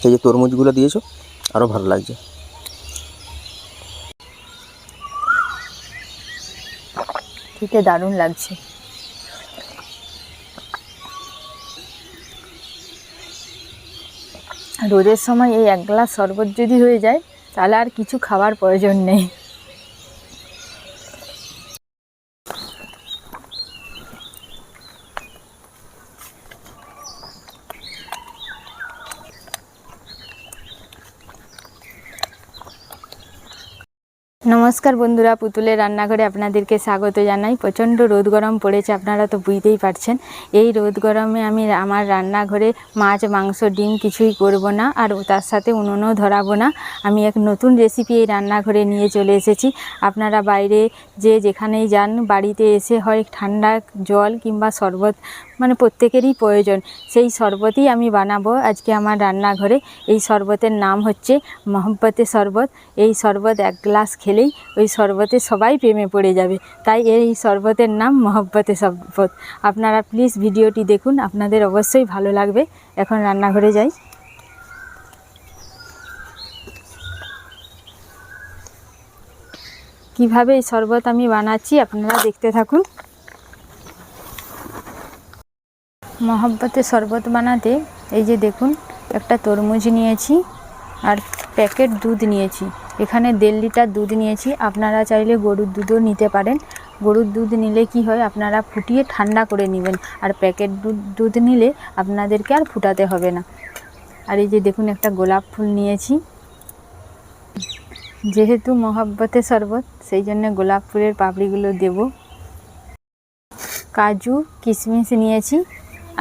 এই যে তরমুজগুলো দিয়েছো আরও ভালো লাগছে। খেতে দারুণ লাগছে। রোদের সময় এই এক গ্লাস শরবত যদি হয়ে যায় তাহলে আর কিছু খাওয়ার প্রয়োজন নেই। নমস্কার বন্ধুরা, পুতুলের রান্নাঘরে আপনাদেরকে স্বাগত জানাই। প্রচণ্ড রোদ গরম পড়েছে, আপনারা তো বুঝতেই পারছেন। এই রোদ গরমে আমি আমার রান্নাঘরে মাছ, মাংস, ডিম কিছুই করব না, আর তার সাথে উনুনও ধরাবো না। আমি এক নতুন রেসিপি এই রান্নাঘরে নিয়ে চলে এসেছি। আপনারা বাইরে যেখানেই যান, বাড়িতে এসে হয় ঠান্ডা জল কিংবা শরবত মানে প্রত্যেকেরই প্রয়োজন। সেই শরবতই আমি বানাবো আজকে আমার রান্নাঘরে। এই শরবতের নাম হচ্ছে মহব্বতে শরবত। এই শরবত এক গ্লাস খেলেই ওই শরবতে সবাই প্রেমে পড়ে যাবে, তাই এই শরবতের নাম মহব্বতে শরবত। আপনারা প্লিজ ভিডিওটি দেখুন, আপনাদের অবশ্যই ভালো লাগবে। এখন রান্নাঘরে যাই। কিভাবে এই শরবত আমি বানাচ্ছি আপনারা দেখতে থাকুন। মহব্বতে শরবত বানাতে এই যে দেখুন, একটা তরমুজ নিয়েছি আর প্যাকেট দুধ নিয়েছি। এখানে 1.5 লিটার দুধ নিয়েছি। আপনারা চাইলে গরুর দুধও নিতে পারেন। গরুর দুধ নিলে কি হয়, আপনারা ফুটিয়ে ঠান্ডা করে নেবেন, আর প্যাকেট দুধ নিলে আপনাদেরকে আর ফুটাতে হবে না। আর এই যে দেখুন, একটা গোলাপ ফুল নিয়েছি। যেহেতু মহব্বতে শরবত, সেই জন্য গোলাপ ফুলের পাপড়িগুলো দেব। কাজু কিশমিশ নিয়েছি,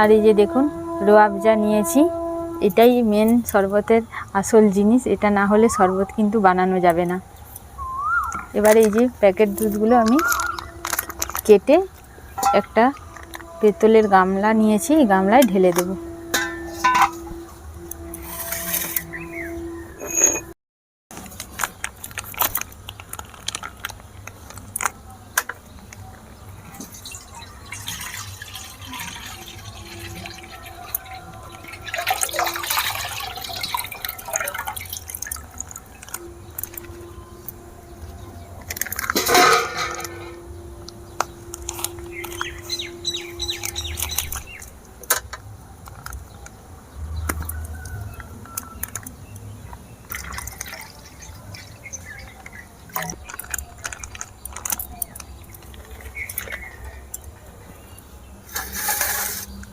আর এই যে দেখুন রোয়াবজা নিয়েছি। এটাই মেন শরবতের আসল জিনিস, এটা না হলে শরবত কিন্তু বানানো যাবে না। এবারে এই যে প্যাকেট দুধগুলো আমি কেটে একটা পেতলের গামলা নিয়েছি, এই গামলায় ঢেলে দেব।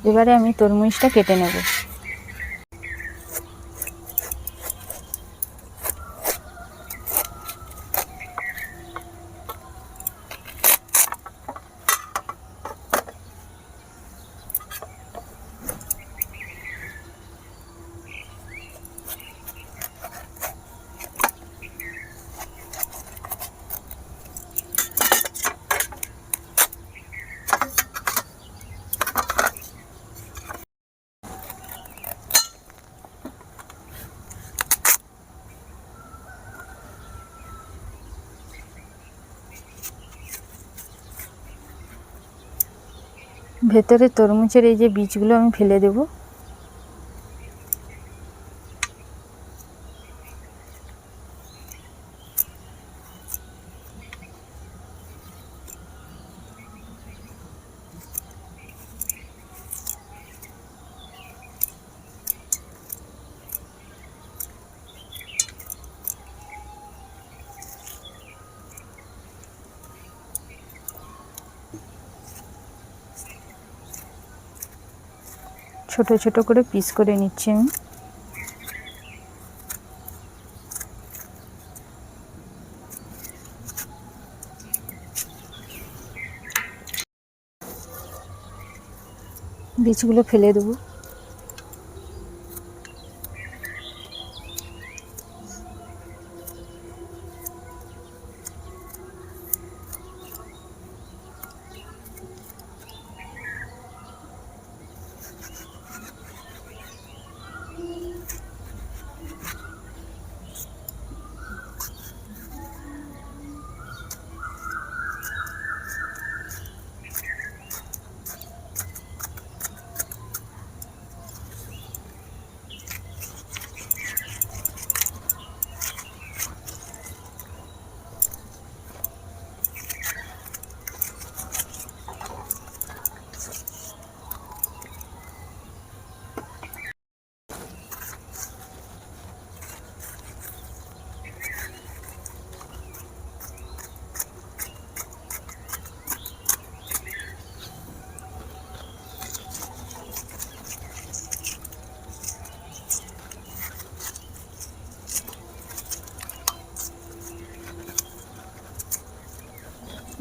এবারে আমি তরমুজটা কেটে নেব। ভেতরে তরমুজের এই যে বীজগুলো আমি ফেলে দেব। ছোট ছোট করে পিস করে নিচ্ছি আমি। বীজগুলো ফেলে দেবো।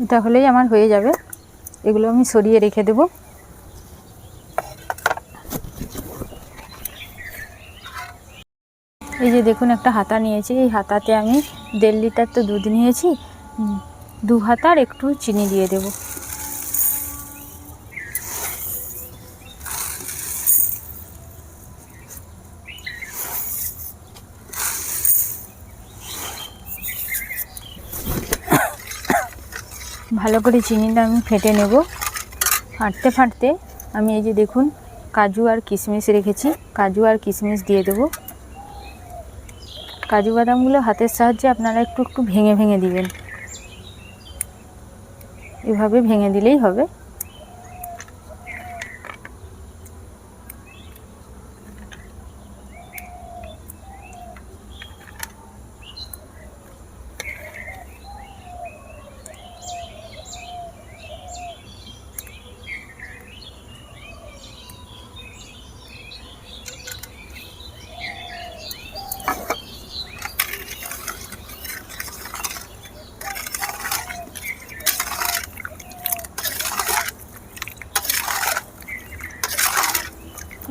এটা হলেই আমার হয়ে যাবে। এগুলো আমি সরিয়ে রেখে দেব। এই যে দেখুন একটা হাতা নিয়েছি, এই হাতাতে আমি 1.5 লিটার তো দুধ নিয়েছি, 2 হাতার একটু চিনি দিয়ে দেব। ভালো করে চিনিটা আমি ফেটে নেব। ফাটতে ফাটতে আমি এই যে দেখুন কাজু আর কিশমিশ রেখেছি, কাজু আর কিশমিশ দিয়ে দেব। কাজু বাদামগুলো হাতের সাহায্যে আপনারা একটু একটু ভেঙে ভেঙে দিবেন, এভাবে ভেঙে দিলেই হবে।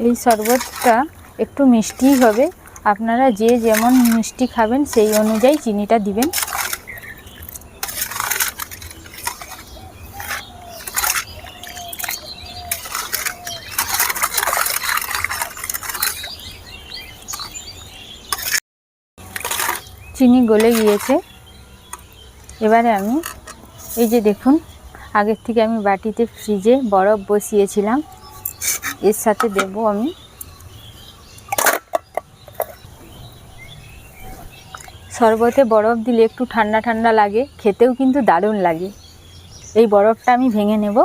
এই শরবতটা একটু মিষ্টিই হবে, আপনারা যে যেমন মিষ্টি খাবেন সেই অনুযায়ী চিনিটা দিবেন। চিনি গলে গিয়েছে। এবারে আমি এই যে দেখুন আগের থেকে আমি বাটিতে ফ্রিজে বরফ বসিয়েছিলাম, এর সাথে দেব আমি। শরবতে বরফ দিলে একটু ঠান্ডা ঠান্ডা লাগে, খেতেও কিন্তু দারুণ লাগে। এই বরফটা আমি ভেঙে নেব।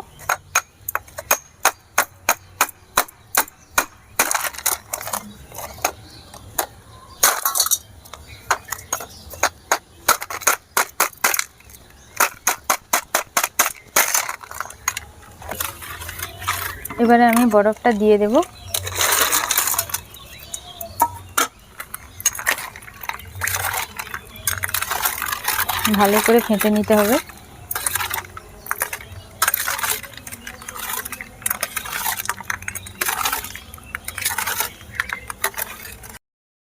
এবারে আমি বরফটা দিয়ে দেব। ভালো করে ফেটে নিতে হবে।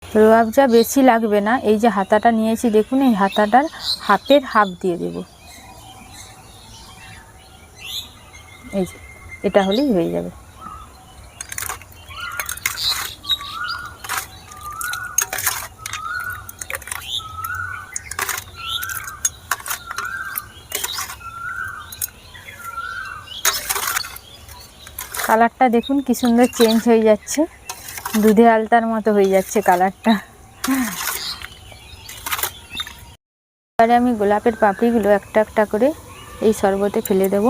রুয়াবজা বেশি লাগবে না, এই যে হাতাটা নিয়েছি দেখুন, এই হাতাটার হাফের হাফ দিয়ে দেব। এই যে এটা হলেই হয়ে যাবে। কালারটা দেখুন কি সুন্দর চেঞ্জ হয়ে যাচ্ছে, দুধে আলতার মতো হয়ে যাচ্ছে কালারটা। এবারে আমি গোলাপের পাপড়িগুলো একটা একটা করে এই শরবতে ফেলে দেব।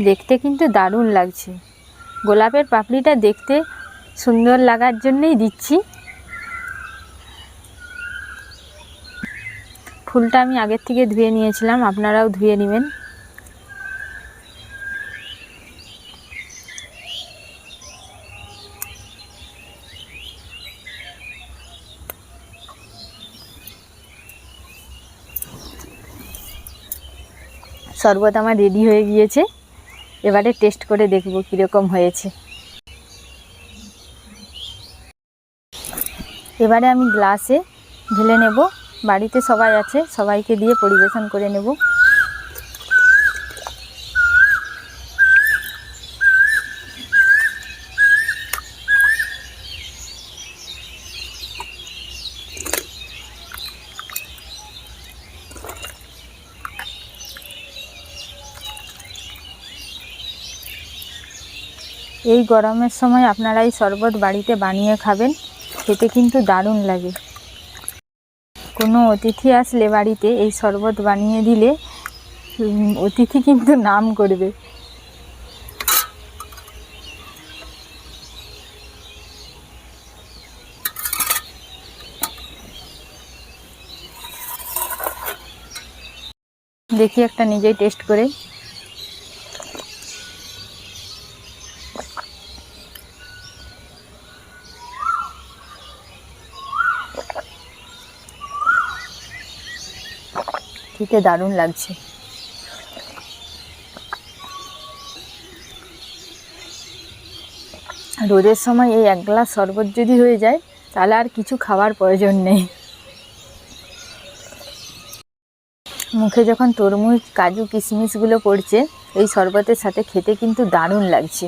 দেখতে কিন্তু দারুণ লাগছে। গোলাপের পাপড়িটা দেখতে সুন্দর লাগার জন্যই দিচ্ছি। ফুলটা আমি আগের থেকে ধুয়ে নিয়েছিলাম, আপনারাও ধুয়ে নেবেন। শরবত আমার রেডি হয়ে গিয়েছে, এবারে টেস্ট করে দেখব কীরকম হয়েছে। এবারে আমি গ্লাসে ঢেলে নেব। বাড়িতে সবাই আছে, সবাইকে দিয়ে পরিবেশন করে নেব। এই গরমের সময় আপনারা এই শরবত বাড়িতে বানিয়ে খাবেন, খেতে কিন্তু দারুণ লাগে। কোনো অতিথি আসলে বাড়িতে এই শরবত বানিয়ে দিলে অতিথি কিন্তু নাম করবে। দেখি একটা নিজেই টেস্ট করে। খেতে দারুণ লাগছে। রোদের সময় এই 1 গ্লাস শরবত যদি হয়ে যায় তাহলে আর কিছু খাওয়ার প্রয়োজন নেই। মুখে যখন তরমুজ, কাজু, কিশমিশগুলো পড়ছে এই শরবতের সাথে খেতে কিন্তু দারুণ লাগছে।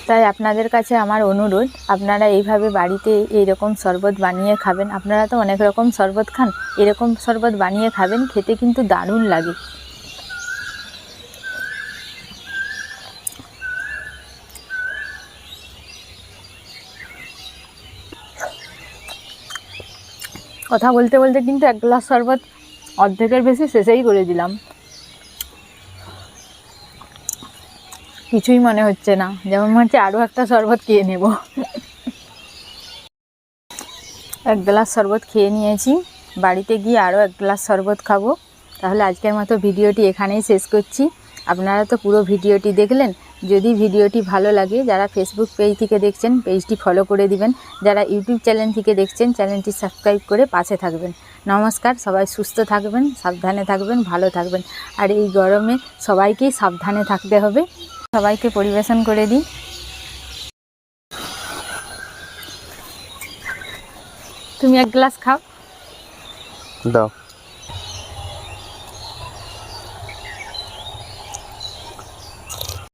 তাই আপনাদের কাছে আমার অনুরোধ, আপনারা এইভাবে বাড়িতে এইরকম শরবত বানিয়ে খাবেন। আপনারা তো অনেক রকম শরবত খান, এরকম শরবত বানিয়ে খাবেন, খেতে কিন্তু দারুণ লাগে। কথা বলতে বলতে কিন্তু 1 গ্লাস শরবত অর্ধেকের বেশি শেষেই করে দিলাম। কিছুই মনে হচ্ছে না, যেমন মনে হচ্ছে আরও একটা শরবত খেয়ে নেব। 1 গ্লাস শরবত খেয়ে নিয়েছি, বাড়িতে গিয়ে আরও 1 গ্লাস শরবত খাবো। তাহলে আজকের মতো ভিডিওটি এখানেই শেষ করছি। আপনারা তো পুরো ভিডিওটি দেখলেন। যদি ভিডিওটি ভালো লাগে, যারা ফেসবুক পেজ থেকে দেখছেন পেজটি ফলো করে দিবেন, যারা ইউটিউব চ্যানেল থেকে দেখছেন চ্যানেলটি সাবস্ক্রাইব করে পাশে থাকবেন। নমস্কার, সবাই সুস্থ থাকবেন, সাবধানে থাকবেন, ভালো থাকবেন। আর এই গরমে সবাইকেই সাবধানে থাকতে হবে। সবাইকে পরিবেশন করে দিই। তুমি 1 গ্লাস খাও। দাও।